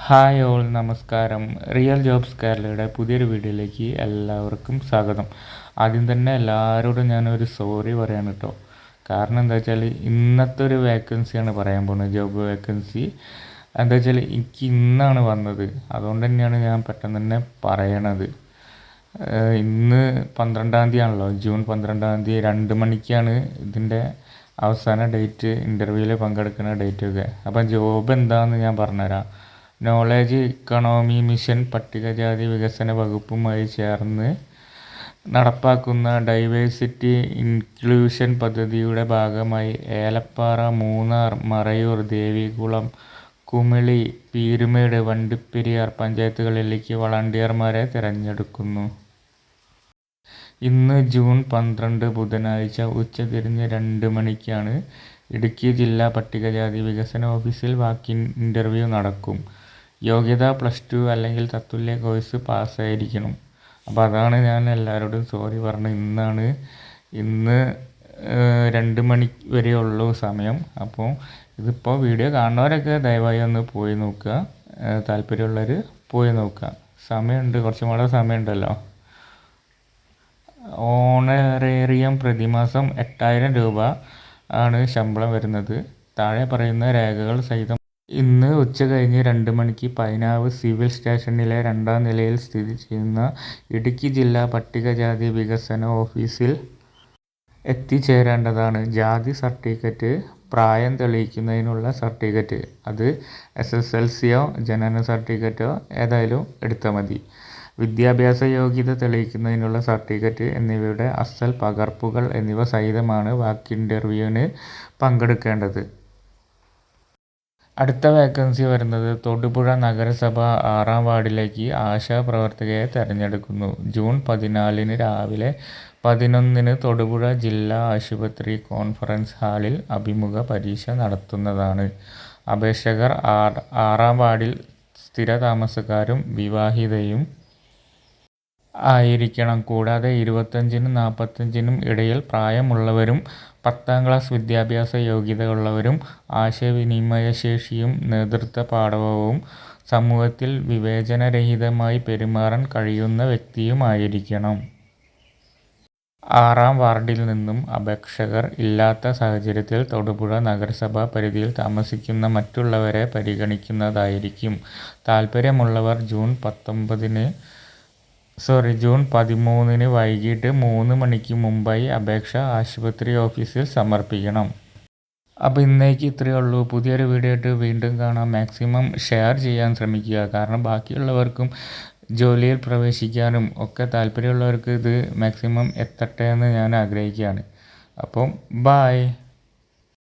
Hi all നമസ്കാരം. Real jobs കേരളയുടെ പുതിയൊരു വീഡിയോയിലേക്ക് എല്ലാവർക്കും സ്വാഗതം. ആദ്യം തന്നെ എല്ലാവരോടും ഞാനൊരു സോറി പറയാണ് കേട്ടോ. കാരണം എന്താ വെച്ചാൽ ഇന്നത്തെ ഒരു വേക്കൻസിയാണ് പറയാൻ പോകുന്നത്, ജോബ് വേക്കൻസി. എന്താ വെച്ചാൽ എനിക്ക് ഇന്നാണ് വന്നത്, അതുകൊണ്ട് തന്നെയാണ് ഞാൻ പെട്ടെന്ന് തന്നെ പറയണത്. ഇന്ന് 12-ാം തീയതി ആണല്ലോ, ജൂൺ 12-ാം തീയതി 2 മണിക്കാണ് ഇതിൻ്റെ അവസാന ഡേറ്റ്, ഇൻ്റർവ്യൂവിൽ പങ്കെടുക്കുന്ന ഡേറ്റൊക്കെ. അപ്പം ജോബ് എന്താണെന്ന് ഞാൻ പറഞ്ഞുതരാം. നോളജ് ഇക്കണോമി മിഷൻ പട്ടികജാതി വികസന വകുപ്പുമായി ചേർന്ന് നടപ്പാക്കുന്ന ഡൈവേഴ്സിറ്റി ഇൻക്ലൂഷൻ പദ്ധതിയുടെ ഭാഗമായി ഏലപ്പാറ, മൂന്നാർ, മറയൂർ, ദേവികുളം, കുമിളി, പീരുമേട്, വണ്ടിപ്പെരിയാർ പഞ്ചായത്തുകളിലേക്ക് വളണ്ടിയർമാരെ തിരഞ്ഞെടുക്കുന്നു. ഇന്ന് ജൂൺ 12 ബുധനാഴ്ച ഉച്ചതിരിഞ്ഞ് 2 മണിക്കാണ് ഇടുക്കി ജില്ലാ പട്ടികജാതി വികസന ഓഫീസിൽ വാക്കിൻ ഇൻ്റർവ്യൂ നടക്കും. യോഗ്യത +2 അല്ലെങ്കിൽ തത്തുല്യ കോഴ്സ് പാസ്സായിരിക്കണം. അപ്പോൾ അതാണ് ഞാൻ എല്ലാവരോടും സോറി പറഞ്ഞത്. ഇന്ന് 2 മണി വരെ ഉള്ളൂ സമയം. അപ്പോൾ ഇതിപ്പോൾ വീഡിയോ കാണുന്നവരൊക്കെ ദയവായി ഒന്ന് പോയി നോക്കുക, താല്പര്യമുള്ളവർ പോയി നോക്കുക. സമയമുണ്ട്, കുറച്ചും കൂടെ സമയമുണ്ടല്ലോ. ഓണറേറിയം പ്രതിമാസം 8000 രൂപ ആണ് ശമ്പളം വരുന്നത്. താഴെ പറയുന്ന രേഖകൾ സഹിതം ഇന്ന് ഉച്ചകഴിഞ്ഞ് 2 മണിക്ക് പൈനാവ് സിവിൽ സ്റ്റേഷനിലെ 2-ാം നിലയിൽ സ്ഥിതി ചെയ്യുന്ന ഇടുക്കി ജില്ലാ പട്ടികജാതി വികസന ഓഫീസിൽ എത്തിച്ചേരേണ്ടതാണ്. ജാതി സർട്ടിഫിക്കറ്റ്, പ്രായം തെളിയിക്കുന്നതിനുള്ള സർട്ടിഫിക്കറ്റ്, അത് SSLCയോ ജനന സർട്ടിഫിക്കറ്റോ ഏതായാലും എടുത്താൽ മതി. വിദ്യാഭ്യാസ യോഗ്യത തെളിയിക്കുന്നതിനുള്ള സർട്ടിഫിക്കറ്റ് എന്നിവയുടെ അസൽ പകർപ്പുകൾ എന്നിവ സഹിതമാണ് വാക്ക് ഇൻ്റർവ്യൂവിന് പങ്കെടുക്കേണ്ടത്. അടുത്ത വേക്കൻസി വരുന്നത് തൊടുപുഴ നഗരസഭ 6-ാം വാർഡിലേക്ക് ആശാ പ്രവർത്തകയെ തിരഞ്ഞെടുക്കുന്നു. ജൂൺ 14 രാവിലെ 11 തൊടുപുഴ ജില്ലാ ആശുപത്രി കോൺഫറൻസ് ഹാളിൽ അഭിമുഖ പരീക്ഷ നടത്തുന്നതാണ്. അപേക്ഷകർ 6-ാം വാർഡിൽ സ്ഥിരതാമസക്കാരും വിവാഹിതയും ആയിരിക്കണം. കൂടാതെ 25-നും 45-നും ഇടയിൽ പ്രായമുള്ളവരും 10-ാം ക്ലാസ് വിദ്യാഭ്യാസ യോഗ്യതയുള്ളവരും ആശയവിനിമയശേഷിയും നേതൃത്വ പാടവവും സമൂഹത്തിൽ വിവേചനരഹിതമായി പെരുമാറാൻ കഴിയുന്ന വ്യക്തിയുമായിരിക്കണം. 6-ാം വാർഡിൽ നിന്നും അപേക്ഷകർ ഇല്ലാത്ത സാഹചര്യത്തിൽ തൊടുപുഴ നഗരസഭാ പരിധിയിൽ താമസിക്കുന്ന മറ്റുള്ളവരെ പരിഗണിക്കുന്നതായിരിക്കും. താൽപ്പര്യമുള്ളവർ ജൂൺ 13 വൈകിട്ട് 3 മണിക്ക് മുമ്പായി അപേക്ഷ ആശുപത്രി ഓഫീസിൽ സമർപ്പിക്കണം. അപ്പോൾ ഇന്നേക്ക് ഇത്രയേ ഉള്ളൂ. പുതിയൊരു വീഡിയോ ആയിട്ട് വീണ്ടും കാണാം. മാക്സിമം ഷെയർ ചെയ്യാൻ ശ്രമിക്കുക, കാരണം ബാക്കിയുള്ളവർക്കും ജോലിയിൽ പ്രവേശിക്കാനും ഒക്കെ താല്പര്യമുള്ളവർക്ക് ഇത് മാക്സിമം എത്തട്ടെ എന്ന് ഞാൻ ആഗ്രഹിക്കുകയാണ്. അപ്പം ബായ്.